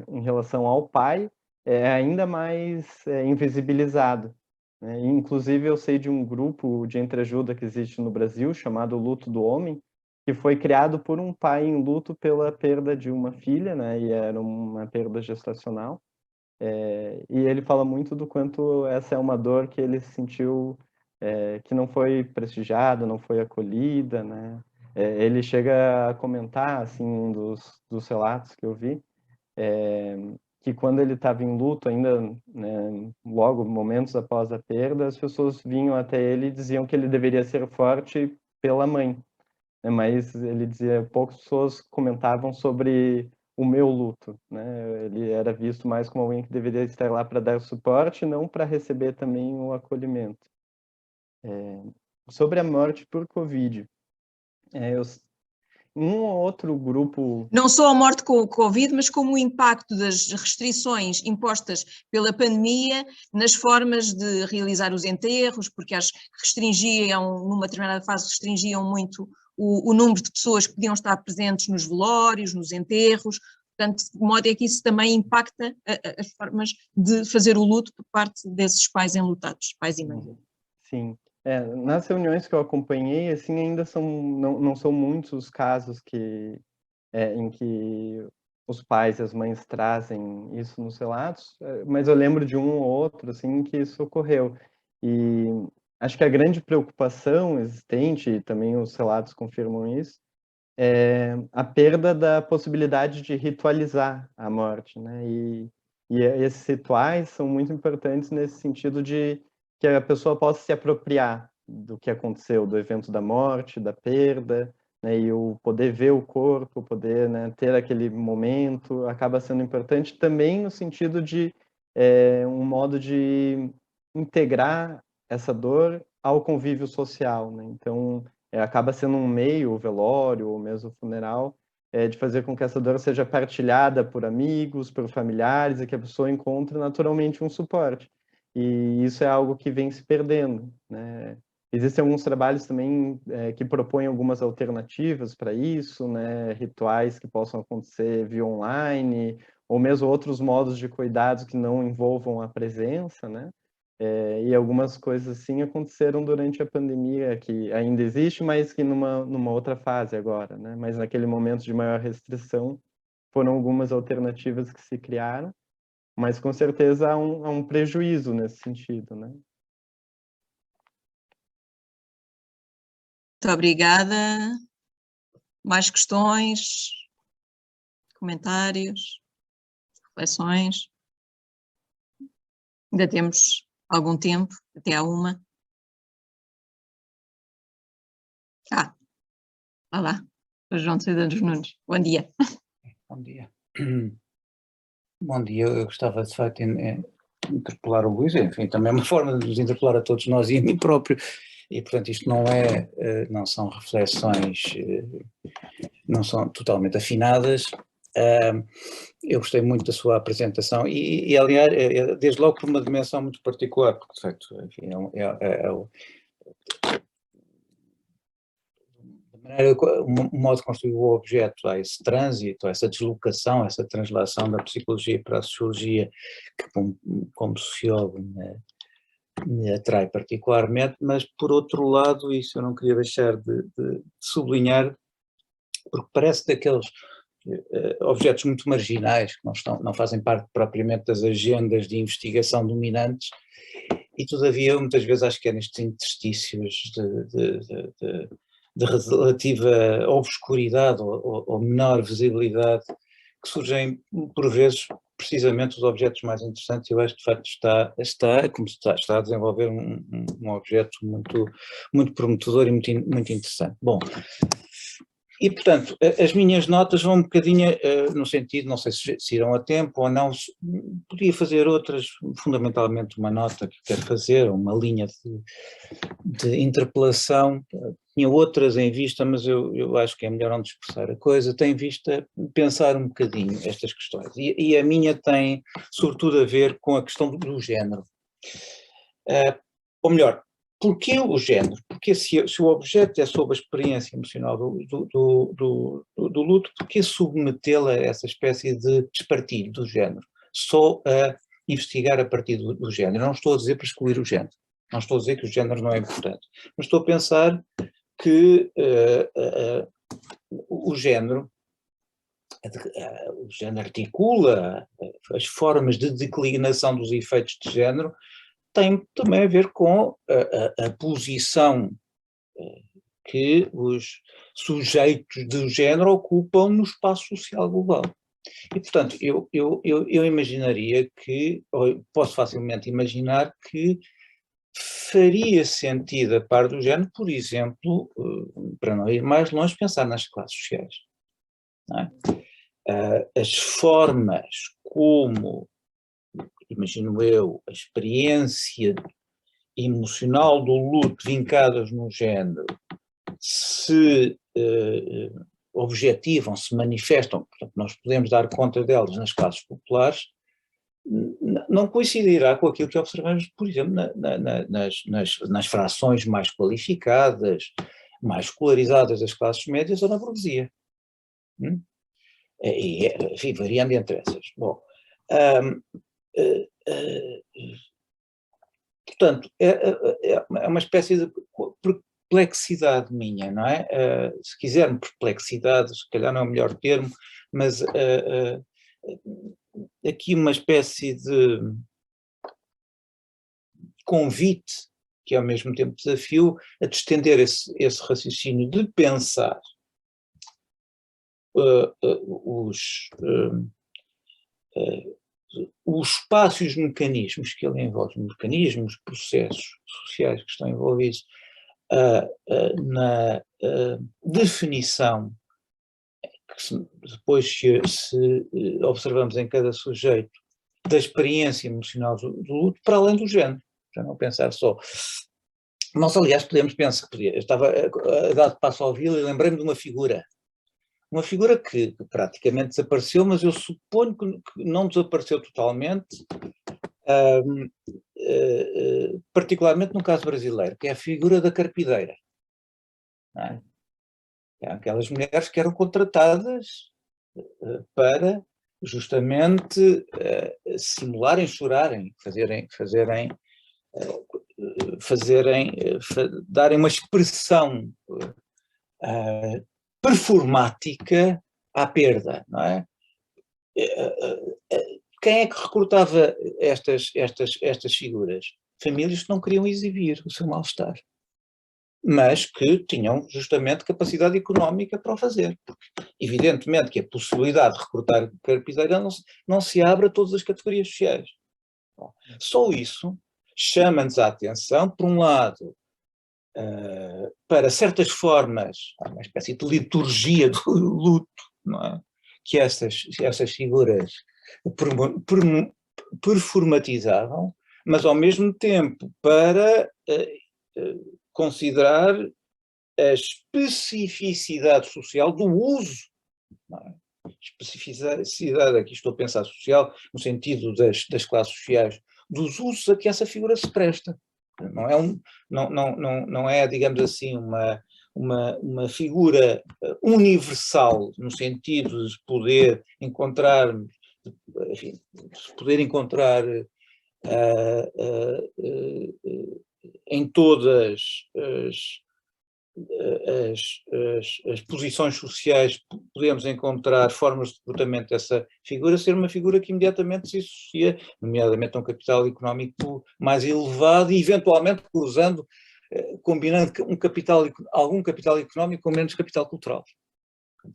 em relação ao pai é ainda mais invisibilizado, né? Inclusive, eu sei de um grupo de entreajuda que existe no Brasil, chamado Luto do Homem, que foi criado por um pai em luto pela perda de uma filha, né? E era uma perda gestacional. E ele fala muito do quanto essa é uma dor que ele sentiu que não foi prestigiada, não foi acolhida, né? Ele chega a comentar, assim, um dos relatos que eu vi, que quando ele estava em luto ainda, né, logo momentos após a perda, as pessoas vinham até ele e diziam que ele deveria ser forte pela mãe, né? Mas ele dizia, poucas pessoas comentavam sobre o meu luto, né? Ele era visto mais como alguém que deveria estar lá para dar suporte, não para receber também o acolhimento. Sobre a morte por Covid, um ou outro grupo... Não só a morte com o Covid, mas como o impacto das restrições impostas pela pandemia nas formas de realizar os enterros, porque acho que restringiam, numa determinada fase, restringiam muito o número de pessoas que podiam estar presentes nos velórios, nos enterros, portanto, de modo é que isso também impacta as formas de fazer o luto por parte desses pais enlutados, pais e mães. Sim. Nas reuniões que eu acompanhei, assim, ainda não são muitos os casos em que os pais e as mães trazem isso nos relatos, mas eu lembro de um ou outro, assim, que isso ocorreu. E acho que a grande preocupação existente, e também os relatos confirmam isso, é a perda da possibilidade de ritualizar a morte, né? E esses rituais são muito importantes nesse sentido de que a pessoa possa se apropriar do que aconteceu, do evento da morte, da perda, né, e o poder ver o corpo, poder, né, ter aquele momento, acaba sendo importante também no sentido de um modo de integrar essa dor ao convívio social, né? Então, acaba sendo um meio, o velório, ou mesmo o funeral, de fazer com que essa dor seja partilhada por amigos, por familiares, e que a pessoa encontre naturalmente um suporte. E isso é algo que vem se perdendo, né? Existem alguns trabalhos também que propõem algumas alternativas para isso, né? Rituais que possam acontecer via online, ou mesmo outros modos de cuidados que não envolvam a presença, né? E algumas coisas assim aconteceram durante a pandemia, que ainda existe, mas que numa outra fase agora, né? Mas naquele momento de maior restrição, foram algumas alternativas que se criaram, mas com certeza há um prejuízo nesse sentido, né? Muito obrigada. Mais questões, comentários, reflexões? Ainda temos algum tempo, até à 1. Vá lá, o João de Sousa dos Nunes. Bom dia. Bom dia. Bom dia, eu gostava de facto de interpelar o Luís, enfim, também é uma forma de nos interpelar a todos nós e a mim próprio, e portanto isto não são reflexões, não são totalmente afinadas. Eu gostei muito da sua apresentação e aliás, desde logo por uma dimensão muito particular, porque de facto, enfim, o modo de construir o objeto, há esse trânsito, essa deslocação, essa translação da psicologia para a sociologia, que como sociólogo me atrai particularmente, mas por outro lado, isso eu não queria deixar de sublinhar, porque parece daqueles objetos muito marginais, que não fazem parte propriamente das agendas de investigação dominantes, e todavia muitas vezes acho que é nestes interstícios de relativa obscuridade ou menor visibilidade que surgem por vezes precisamente os objetos mais interessantes. Eu acho que de facto está a desenvolver um objeto muito prometedor e muito interessante. Bom, e portanto as minhas notas vão um bocadinho no sentido, não sei se irão a tempo ou não, podia fazer outras, fundamentalmente uma nota que quero fazer, uma linha de interpelação. Tinha outras em vista, mas eu acho que é melhor não dispersar a coisa. Tem em vista pensar um bocadinho estas questões. E a minha tem, sobretudo, a ver com a questão do género. Ou melhor, porquê o género? Porque se o objeto é sobre a experiência emocional do luto, porquê submetê-la a essa espécie de despartilho do género? Só a investigar a partir do género. Não estou a dizer para excluir o género. Não estou a dizer que o género não é importante. Mas estou a pensar que o género articula as formas de declinação dos efeitos de género, tem também a ver com a posição que os sujeitos do género ocupam no espaço social global. E, portanto, eu imaginaria que, ou posso facilmente imaginar que faria sentido a par do género, por exemplo, para não ir mais longe, pensar nas classes sociais. Não é? As formas como, imagino eu, a experiência emocional do luto vincadas no género se objetivam, se manifestam, portanto nós podemos dar conta delas nas classes populares, não coincidirá com aquilo que observamos, por exemplo, nas frações mais qualificadas, mais escolarizadas das classes médias ou na burguesia. Enfim, variando entre essas. Bom, portanto, é uma espécie de perplexidade minha, não é? Se quisermos perplexidade, se calhar não é o melhor termo, mas aqui uma espécie de convite, que é ao mesmo tempo desafio, a distender esse raciocínio de pensar os o espaço e os mecanismos que ele envolve, os mecanismos, processos sociais que estão envolvidos na definição, que depois se observamos em cada sujeito, da experiência emocional do luto, para além do género. Já não pensar só. Nós, aliás, podemos pensar, eu estava a dar passo ao ouvi-lo e lembrei-me de uma figura que praticamente desapareceu, mas eu suponho que não desapareceu totalmente, particularmente no caso brasileiro, que é a figura da carpideira. Não é? Aquelas mulheres que eram contratadas para justamente simularem, chorarem, darem uma expressão performática à perda, não é? Quem é que recrutava estas figuras? Famílias que não queriam exibir o seu mal-estar, mas que tinham justamente capacidade económica para o fazer. Porque, evidentemente, que a possibilidade de recrutar carpideira não se abre a todas as categorias sociais. Bom, só isso chama-nos a atenção, por um lado, para certas formas, uma espécie de liturgia do luto, não é? Que essas figuras performatizavam, mas ao mesmo tempo para considerar a especificidade social do uso, não é? Especificidade, aqui estou a pensar social, no sentido das classes sociais, dos usos a que essa figura se presta. Não é, digamos assim, uma figura universal, no sentido de poder encontrar, enfim, em todas as posições sociais, podemos encontrar formas de recrutamento dessa figura, ser uma figura que imediatamente se associa, nomeadamente a um capital económico mais elevado e eventualmente cruzando, combinando algum capital económico com menos capital cultural.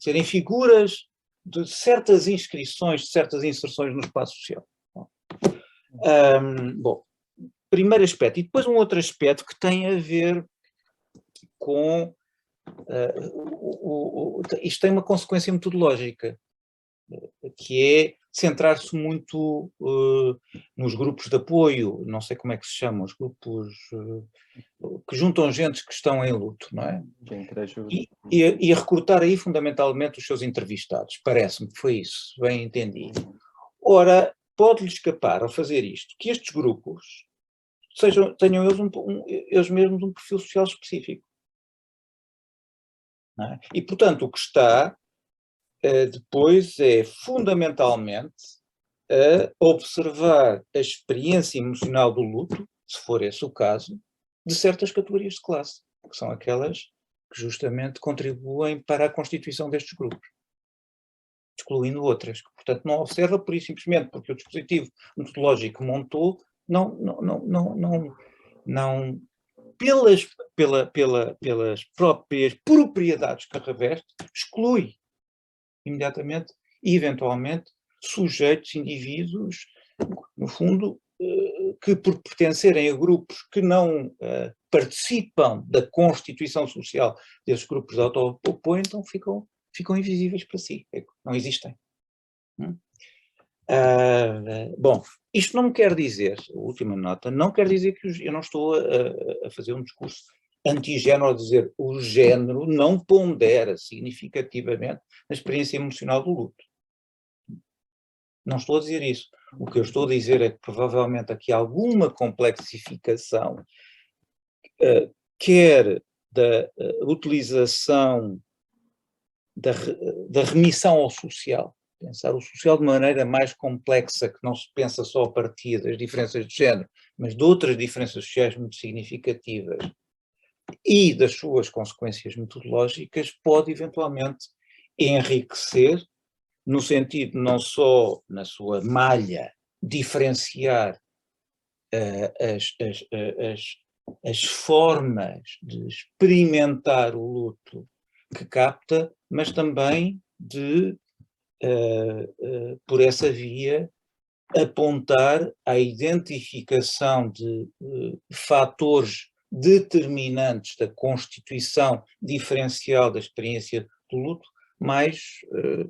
Serem figuras de certas inscrições, de certas inserções no espaço social. Bom, primeiro aspecto. E depois um outro aspecto que tem a ver com... isto tem uma consequência metodológica, que é centrar-se muito nos grupos de apoio, não sei como é que se chamam, os grupos que juntam gentes que estão em luto, não é? E a recrutar aí fundamentalmente os seus entrevistados, parece-me que foi isso, bem entendido. Ora, pode-lhe escapar ao fazer isto, que estes grupos tenham eles mesmos um perfil social específico. Não é? E, portanto, o que está depois é fundamentalmente a observar a experiência emocional do luto, se for esse o caso, de certas categorias de classe, que são aquelas que justamente contribuem para a constituição destes grupos, excluindo outras, que portanto não observa por isso simplesmente porque o dispositivo metodológico montou, pelas próprias propriedades que reveste, exclui imediatamente e eventualmente sujeitos, indivíduos, no fundo, que por pertencerem a grupos que não participam da constituição social desses grupos de auto-apoio, então ficam invisíveis para si, não existem. Bom, isto não me quer dizer, a última nota, não quer dizer que eu não estou a fazer um discurso anti-género, a dizer o género não pondera significativamente na experiência emocional do luto. Não estou a dizer isso. O que eu estou a dizer é que provavelmente aqui há alguma complexificação, quer da utilização da remissão ao social, pensar o social de maneira mais complexa, que não se pensa só a partir das diferenças de género, mas de outras diferenças sociais muito significativas e das suas consequências metodológicas, pode eventualmente enriquecer, no sentido não só na sua malha diferenciar as formas de experimentar o luto que capta, mas também de, por essa via, apontar à identificação de fatores determinantes da constituição diferencial da experiência do luto, mais,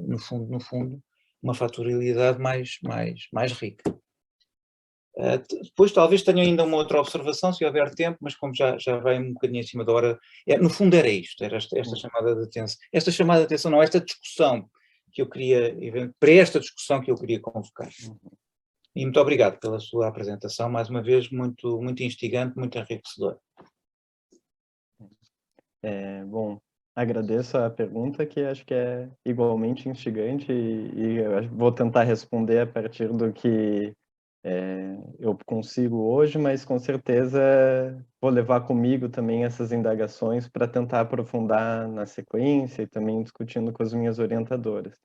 no fundo, uma fatorialidade mais rica. Depois talvez tenha ainda uma outra observação, se houver tempo, mas como já vai um bocadinho acima da hora, no fundo era isto, era esta chamada de atenção, não, esta discussão que eu queria, para esta discussão que eu queria convocar. E muito obrigado pela sua apresentação, mais uma vez, muito instigante, muito enriquecedor. Bom, agradeço a pergunta, que acho que é igualmente instigante, e eu vou tentar responder a partir do que eu consigo hoje, mas com certeza vou levar comigo também essas indagações para tentar aprofundar na sequência e também discutindo com as minhas orientadoras.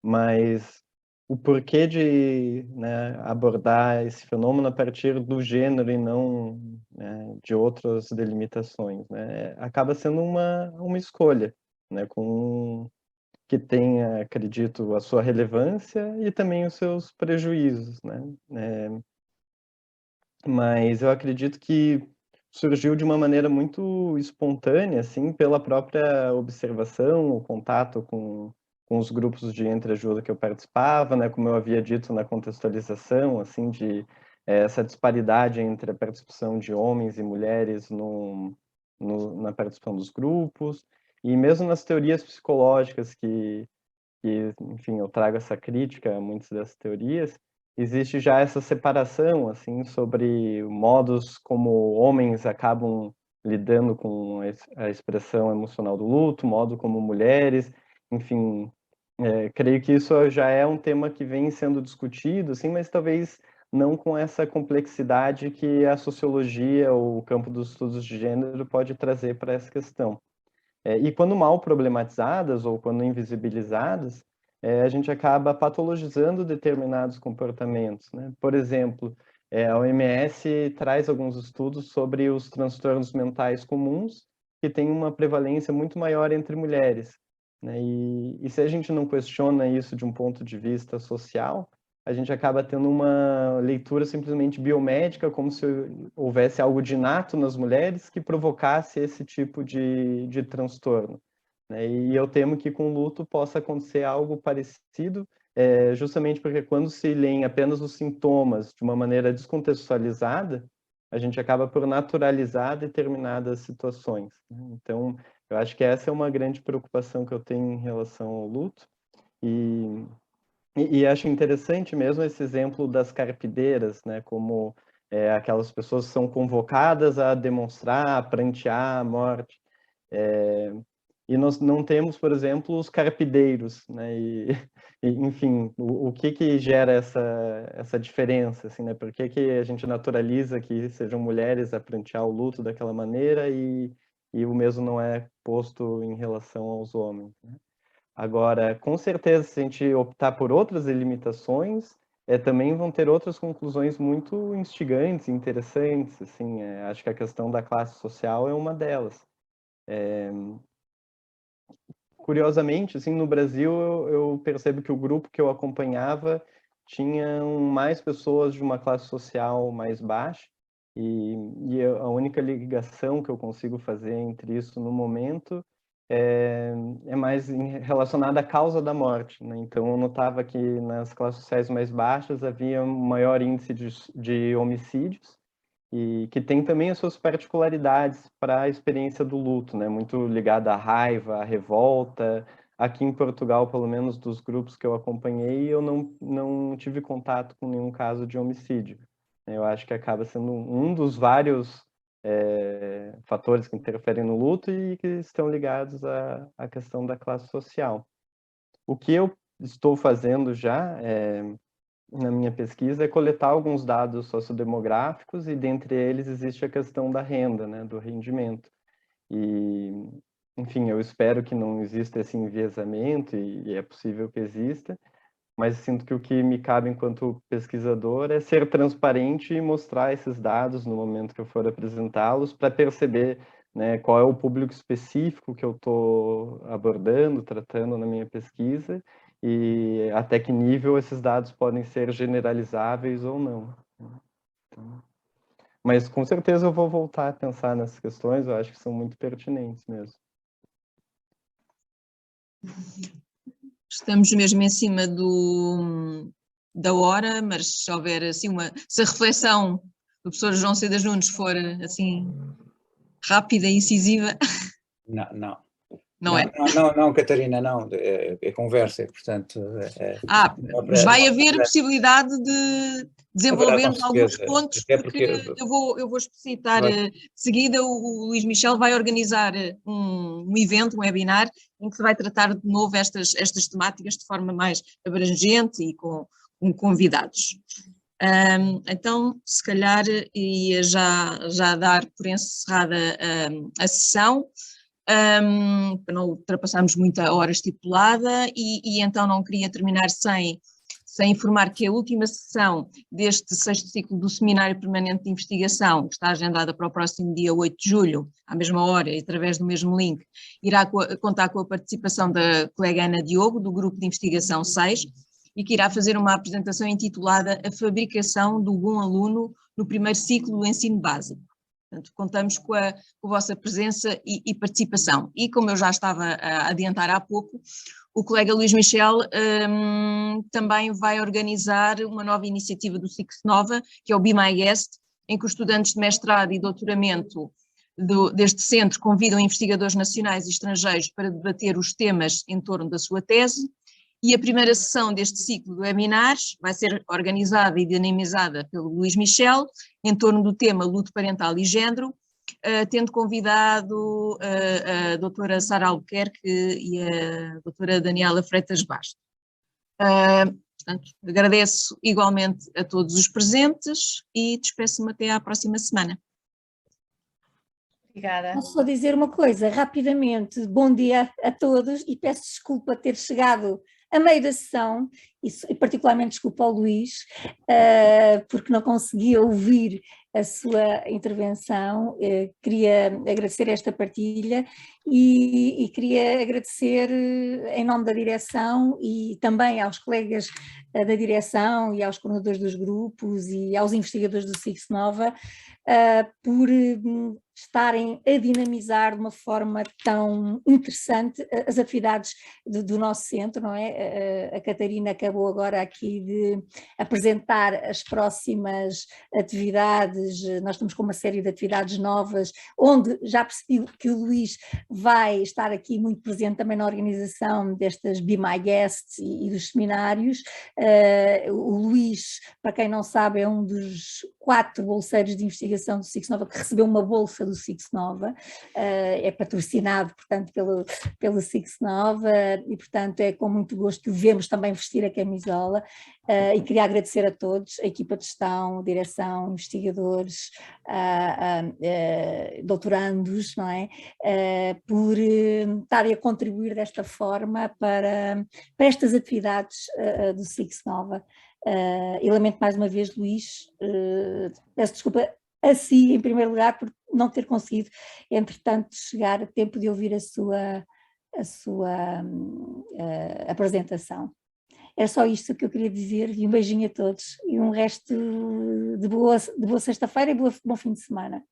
Mas o porquê de, né, abordar esse fenômeno a partir do gênero e não, né, de outras delimitações, né, acaba sendo uma escolha, né, que tem, acredito, a sua relevância e também os seus prejuízos, né? Mas eu acredito que surgiu de uma maneira muito espontânea, assim, pela própria observação, o contato com os grupos de entreajuda que eu participava, né? Como eu havia dito na contextualização, assim, de essa disparidade entre a participação de homens e mulheres na participação dos grupos, e mesmo nas teorias psicológicas que, enfim, eu trago essa crítica a muitas dessas teorias, existe já essa separação, assim, sobre modos como homens acabam lidando com a expressão emocional do luto, modo como mulheres, enfim, creio que isso já é um tema que vem sendo discutido, assim, mas talvez não com essa complexidade que a sociologia ou o campo dos estudos de gênero pode trazer para essa questão. E quando mal problematizadas ou quando invisibilizadas, a gente acaba patologizando determinados comportamentos, né? Por exemplo, a OMS traz alguns estudos sobre os transtornos mentais comuns, que têm uma prevalência muito maior entre mulheres, né? E se a gente não questiona isso de um ponto de vista social, a gente acaba tendo uma leitura simplesmente biomédica, como se houvesse algo de inato nas mulheres que provocasse esse tipo de transtorno, né? E eu temo que com o luto possa acontecer algo parecido, justamente porque quando se leem apenas os sintomas de uma maneira descontextualizada, a gente acaba por naturalizar determinadas situações, né? Então, eu acho que essa é uma grande preocupação que eu tenho em relação ao luto, e acho interessante mesmo esse exemplo das carpideiras, né? Como aquelas pessoas que são convocadas a demonstrar, a prantear a morte. E nós não temos, por exemplo, os carpideiros, né? Enfim, o que gera essa diferença, assim, né? Por que a gente naturaliza que sejam mulheres a prantear o luto daquela maneira e o mesmo não é posto em relação aos homens, né? Agora, com certeza, se a gente optar por outras delimitações, também vão ter outras conclusões muito instigantes, interessantes, assim, acho que a questão da classe social é uma delas. Curiosamente, assim, no Brasil, eu percebo que o grupo que eu acompanhava tinham mais pessoas de uma classe social mais baixa, e a única ligação que eu consigo fazer entre isso no momento é mais relacionada à causa da morte, né? Então, eu notava que nas classes sociais mais baixas havia um maior índice de homicídios, e que tem também as suas particularidades para a experiência do luto, né? Muito ligada à raiva, à revolta. Aqui em Portugal, pelo menos dos grupos que eu acompanhei, eu não tive contato com nenhum caso de homicídio. Eu acho que acaba sendo um dos vários fatores que interferem no luto e que estão ligados à questão da classe social. O que eu estou fazendo já na minha pesquisa é coletar alguns dados sociodemográficos, e dentre eles existe a questão da renda, né, do rendimento. E, enfim, eu espero que não exista esse enviesamento, e é possível que exista, mas sinto que o que me cabe enquanto pesquisador é ser transparente e mostrar esses dados no momento que eu for apresentá-los, para perceber, né, qual é o público específico que eu estou abordando, tratando na minha pesquisa, e até que nível esses dados podem ser generalizáveis ou não. Então, mas com certeza eu vou voltar a pensar nessas questões, eu acho que são muito pertinentes mesmo. Estamos mesmo em cima da hora, mas se houver assim se a reflexão do professor João Cedas Nunes for assim rápida e incisiva. Não. Não é? Não, Catarina, não, é conversa, portanto... mas vai haver a possibilidade de desenvolvermos alguns pontos, porque eu vou explicitar de seguida, o Luís Michel vai organizar um evento, um webinar, em que se vai tratar de novo estas temáticas de forma mais abrangente e com convidados. Então, se calhar ia já dar por encerrada a sessão, para não ultrapassarmos muito a hora estipulada, e então não queria terminar sem informar que a última sessão deste 6º ciclo do Seminário Permanente de Investigação, que está agendada para o próximo dia 8 de julho, à mesma hora e através do mesmo link, irá contar com a participação da colega Ana Diogo, do Grupo de Investigação 6, e que irá fazer uma apresentação intitulada A Fabricação do Bom Aluno no primeiro ciclo do ensino básico. Portanto, contamos com a vossa presença e participação. E como eu já estava a adiantar há pouco, o colega Luís Michel também vai organizar uma nova iniciativa do Six Nova, que é o Be My Guest, em que os estudantes de mestrado e doutoramento deste centro convidam investigadores nacionais e estrangeiros para debater os temas em torno da sua tese. E a primeira sessão deste ciclo de webinars vai ser organizada e dinamizada pelo Luís Michel, em torno do tema luto parental e género, tendo convidado a doutora Sara Albuquerque e a doutora Daniela Freitas Bastos. Portanto, agradeço igualmente a todos os presentes e despeço-me até à próxima semana. Obrigada. Posso só dizer uma coisa, rapidamente, bom dia a todos e peço desculpa ter chegado a meio da sessão, e particularmente desculpa ao Luís, porque não conseguia ouvir a sua intervenção. Queria agradecer esta partilha e queria agradecer em nome da direção e também aos colegas da direção e aos coordenadores dos grupos e aos investigadores do Six Nova por estarem a dinamizar de uma forma tão interessante as atividades do nosso centro, não é? A Catarina acabou agora aqui de apresentar as próximas atividades, nós estamos com uma série de atividades novas, onde já percebi que o Luís vai estar aqui muito presente também na organização destas Be My Guests e dos seminários. O Luís, para quem não sabe, é um dos 4 bolseiros de investigação do Six Nova que recebeu uma bolsa do Six Nova, é patrocinado, portanto, pelo Six Nova e, portanto, é com muito gosto que o vemos também vestir a camisola e queria agradecer a todos, a equipa de gestão, direção, investigadores, doutorandos, não é? Por estarem a contribuir desta forma para estas atividades do Six Nova. E lamento mais uma vez, Luís, peço desculpa a si, em primeiro lugar, por não ter conseguido, entretanto, chegar a tempo de ouvir a sua apresentação. Era só isto que eu queria dizer e um beijinho a todos e um resto de boa sexta-feira e bom fim de semana.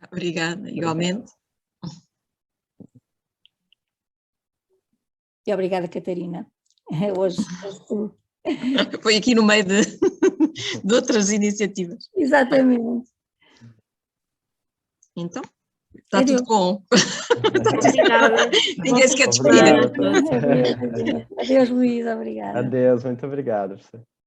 Obrigada, igualmente. E obrigada, Catarina. Hoje tu. Foi aqui no meio de outras iniciativas. Exatamente. Então, está tudo bom. Obrigada. Ninguém se quer despedir. Adeus, Luís, obrigada. Adeus, muito obrigado.